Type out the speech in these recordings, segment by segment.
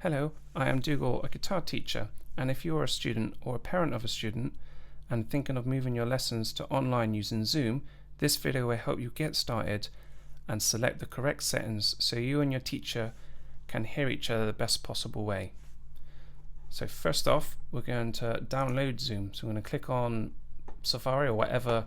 Hello, I am Dougal, a guitar teacher, and if you are a student or a parent of a student and thinking of moving your lessons to online using Zoom, this video will help you get started and select the correct settings so you and your teacher can hear each other the best possible way. So first off, we're going to download Zoom. So we're going to click on Safari or whatever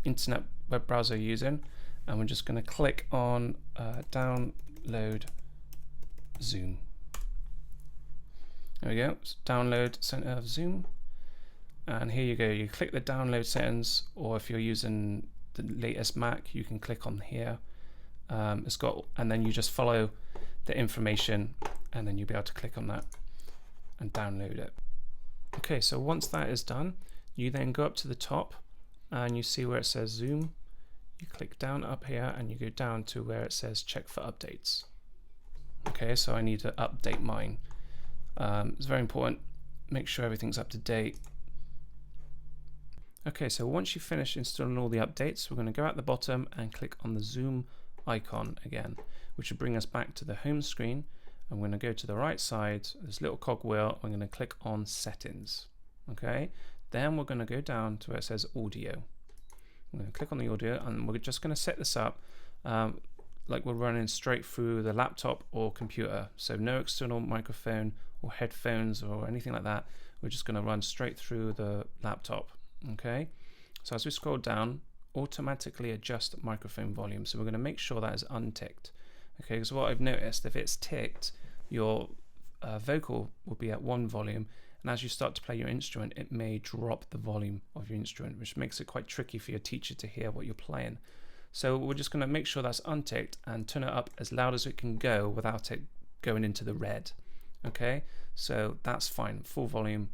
internet web browser you're using, and we're just going to click on download Zoom. There we go, it's download center of Zoom, and here you go. You click the download settings, or if you're using the latest Mac, you can click on here. It's got, and then you just follow the information, and then you'll be able to click on that and download it. Okay, so once that is done, you then go up to the top and you see where it says Zoom. You click down up here and you go down to where it says check for updates. Okay, so I need to update mine. It's very important, make sure everything's up to date. Okay, so once you finish installing all the updates, we're going to go at the bottom and click on the Zoom icon again, which will bring us back to the home screen. I'm going to go to the right side, this little cogwheel, I'm going to click on settings. Okay, then we're going to go down to where it says audio. I'm going to click on the audio, and we're just going to set this up like we're running straight through the laptop or computer. So no external microphone or headphones or anything like that. We're just going to run straight through the laptop. Okay, so as we scroll down, automatically adjust microphone volume. So we're going to make sure that is unticked. Okay, because what I've noticed, if it's ticked, your vocal will be at one volume, and as you start to play your instrument, it may drop the volume of your instrument, which makes it quite tricky for your teacher to hear what you're playing. So we're just going to make sure that's unticked and turn it up as loud as it can go without it going into the red. Okay, so that's fine, full volume,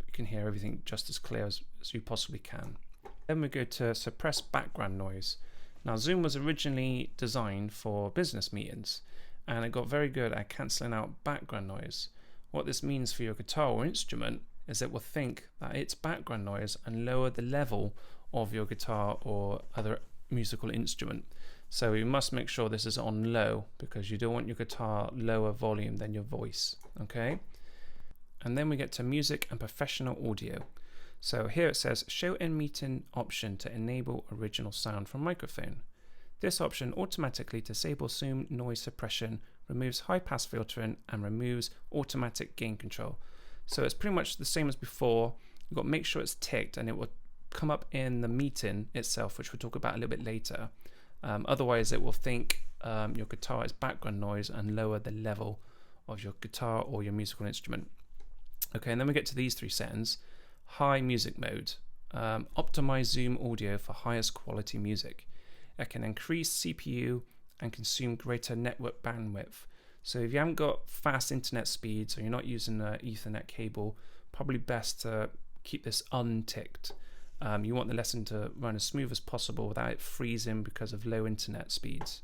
you can hear everything just as clear as you possibly can. Then we go to suppress background noise. Now Zoom was originally designed for business meetings, and it got very good at cancelling out background noise. What this means for your guitar or instrument is it will think that it's background noise and lower the level of your guitar or other musical instrument. So you must make sure this is on low, because you don't want your guitar lower volume than your voice. Okay, and then we get to music and professional audio. So here it says show in meeting option to enable original sound from microphone. This option automatically disables Zoom noise suppression, removes high pass filtering, and removes automatic gain control. So it's pretty much the same as before. You've got to make sure it's ticked, and it will come up in the meeting itself, which we'll talk about a little bit later. Otherwise it will think your guitar is background noise and lower the level of your guitar or your musical instrument. Okay, and then we get to these three settings. High music mode, optimize Zoom audio for highest quality music. It can increase CPU and consume greater network bandwidth. So if you haven't got fast internet speeds or you're not using an Ethernet cable, probably best to keep this unticked. You want the lesson to run as smooth as possible without it freezing because of low internet speeds.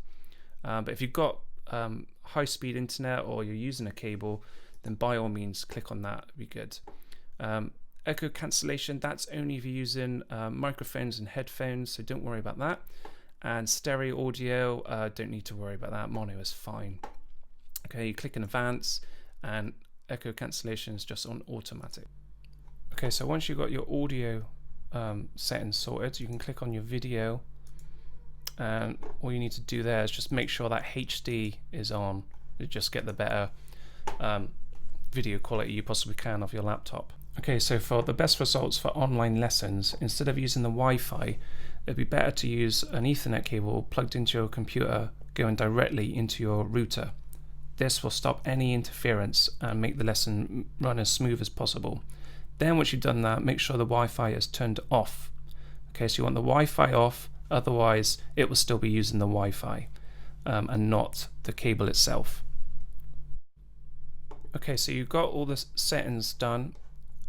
But if you've got high speed internet or you're using a cable, then by all means click on that, it'd be good. Echo cancellation, that's only if you're using microphones and headphones, so don't worry about that. And stereo audio, don't need to worry about that, mono is fine. Okay, you click in advance, and echo cancellation is just on automatic. Okay, so once you've got your audio settings sorted, you can click on your video, and all you need to do there is just make sure that HD is on. You just get the better video quality you possibly can off your laptop. Okay, so for the best results for online lessons, instead of using the Wi-Fi, it'd be better to use an Ethernet cable plugged into your computer going directly into your router. This will stop any interference and make the lesson run as smooth as possible. Then once you've done that, make sure the Wi-Fi is turned off. Okay, so you want the Wi-Fi off, otherwise it will still be using the Wi-Fi and not the cable itself. Okay, so you've got all the settings done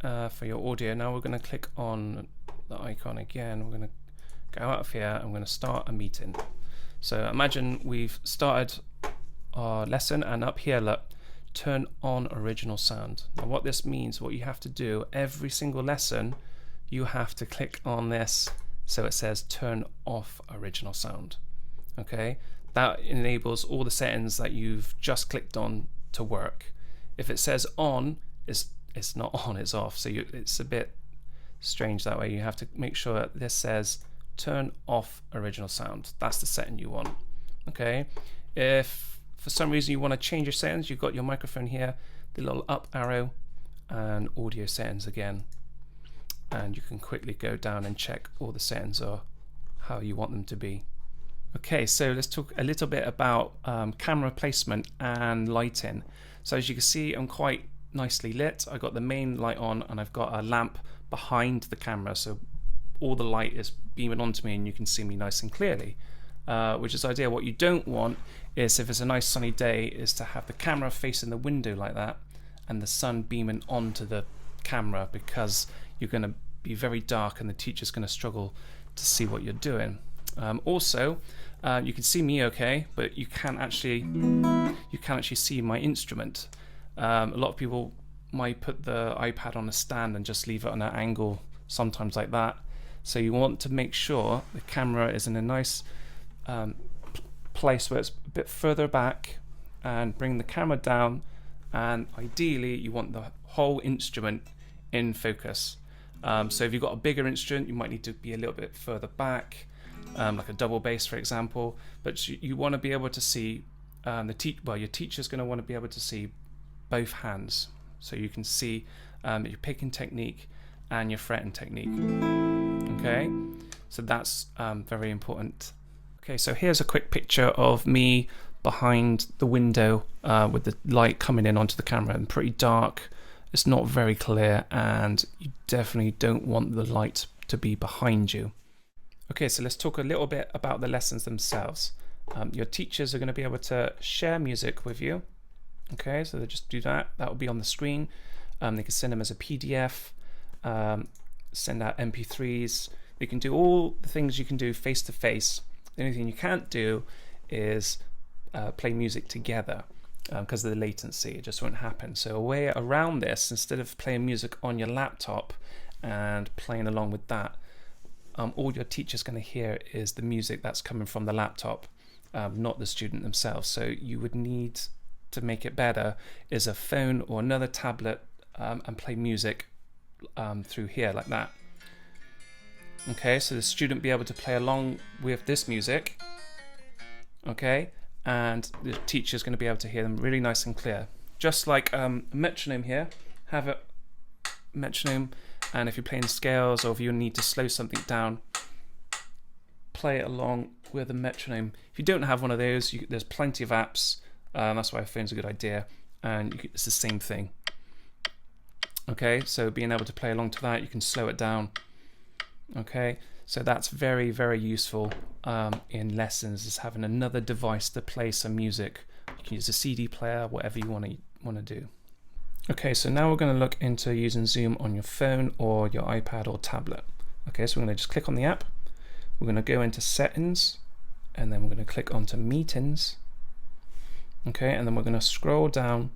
for your audio. Now we're going to click on the icon again. We're going to go out of here and we're going to start a meeting. So imagine we've started our lesson, and up here, look, turn on original sound. Now what this means, what you have to do every single lesson, you have to click on this so it says turn off original sound. Okay, that enables all the settings that you've just clicked on to work. If it says on, it's not on, it's off. So it's a bit strange that way. You have to make sure that this says turn off original sound. That's the setting you want. Okay. If for some reason you want to change your settings, you've got your microphone here, the little up arrow, and audio settings again. And you can quickly go down and check all the settings are how you want them to be. Okay, so let's talk a little bit about camera placement and lighting. So as you can see, I'm quite nicely lit. I got the main light on and I've got a lamp behind the camera, so all the light is beaming onto me and you can see me nice and clearly, which is ideal. What you don't want is, if it's a nice sunny day, is to have the camera facing the window like that and the sun beaming onto the camera, because you're going to be very dark and the teacher's going to struggle to see what you're doing. Also, you can see me okay, but you can't actually see my instrument. A lot of people might put the iPad on a stand and just leave it on an angle, sometimes like that. So you want to make sure the camera is in a nice place where it's a bit further back, and bring the camera down, and ideally you want the whole instrument in focus. So if you've got a bigger instrument, you might need to be a little bit further back, like a double bass for example, but you want to be able to see your teacher's going to want to be able to see both hands, so you can see your picking technique and your fretting technique. Okay, so that's very important. Okay, so here's a quick picture of me behind the window with the light coming in onto the camera, and pretty dark. It's not very clear, and you definitely don't want the light to be behind you. Okay, so let's talk a little bit about the lessons themselves. Your teachers are going to be able to share music with you. Okay, so they just do that. That will be on the screen. They can send them as a PDF, send out MP3s. They can do all the things you can do face to face. The only thing you can't do is play music together because of the latency. It just won't happen. So a way around this, instead of playing music on your laptop and playing along with that, all your teacher's going to hear is the music that's coming from the laptop, not the student themselves. So you would need to make it better is a phone or another tablet and play music through here like that. Okay, so the student be able to play along with this music, okay, and the teacher's going to be able to hear them really nice and clear. Just like a metronome here, have a metronome, and if you're playing scales or if you need to slow something down, play it along with a metronome. If you don't have one of those, there's plenty of apps. That's why a phone's a good idea, and it's the same thing. Okay, so being able to play along to that, you can slow it down. Okay, so that's very, very useful in lessons, is having another device to play some music. You can use a CD player, whatever you want to do. Okay, so now we're going to look into using Zoom on your phone or your iPad or tablet. Okay, so we're going to just click on the app. We're going to go into settings, and then we're going to click onto meetings. Okay, and then we're going to scroll down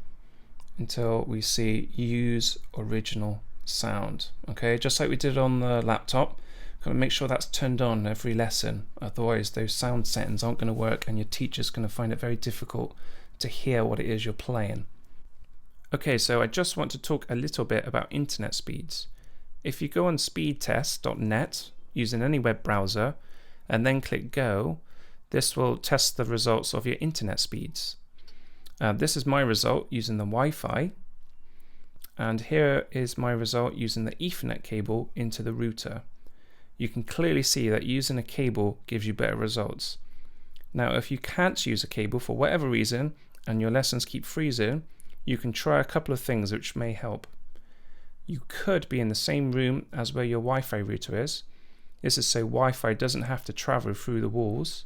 until we see use original sound. Okay, just like we did on the laptop, got to make sure that's turned on every lesson. Otherwise, those sound settings aren't going to work, and your teacher's going to find it very difficult to hear what it is you're playing. Okay, so I just want to talk a little bit about internet speeds. If you go on speedtest.net using any web browser and then click go, this will test the results of your internet speeds. This is my result using the Wi-Fi, and here is my result using the Ethernet cable into the router. You can clearly see that using a cable gives you better results. Now, if you can't use a cable for whatever reason and your lessons keep freezing, you can try a couple of things which may help. You could be in the same room as where your Wi-Fi router is. This is so Wi-Fi doesn't have to travel through the walls.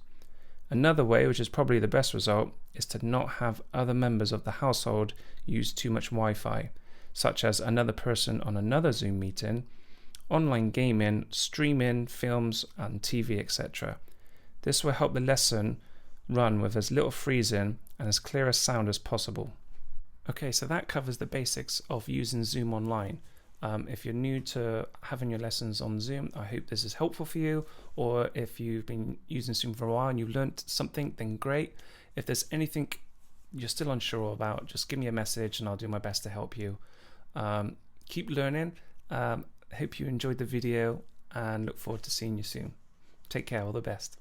Another way, which is probably the best result, is to not have other members of the household use too much Wi-Fi, such as another person on another Zoom meeting, online gaming, streaming, films and TV, etc. This will help the lesson run with as little freezing and as clear a sound as possible. Okay, so that covers the basics of using Zoom online. If you're new to having your lessons on Zoom, I hope this is helpful for you, or if you've been using Zoom for a while and you've learned something, then great. If there's anything you're still unsure about, just give me a message and I'll do my best to help you. Keep learning. Hope you enjoyed the video and look forward to seeing you soon. Take care, all the best.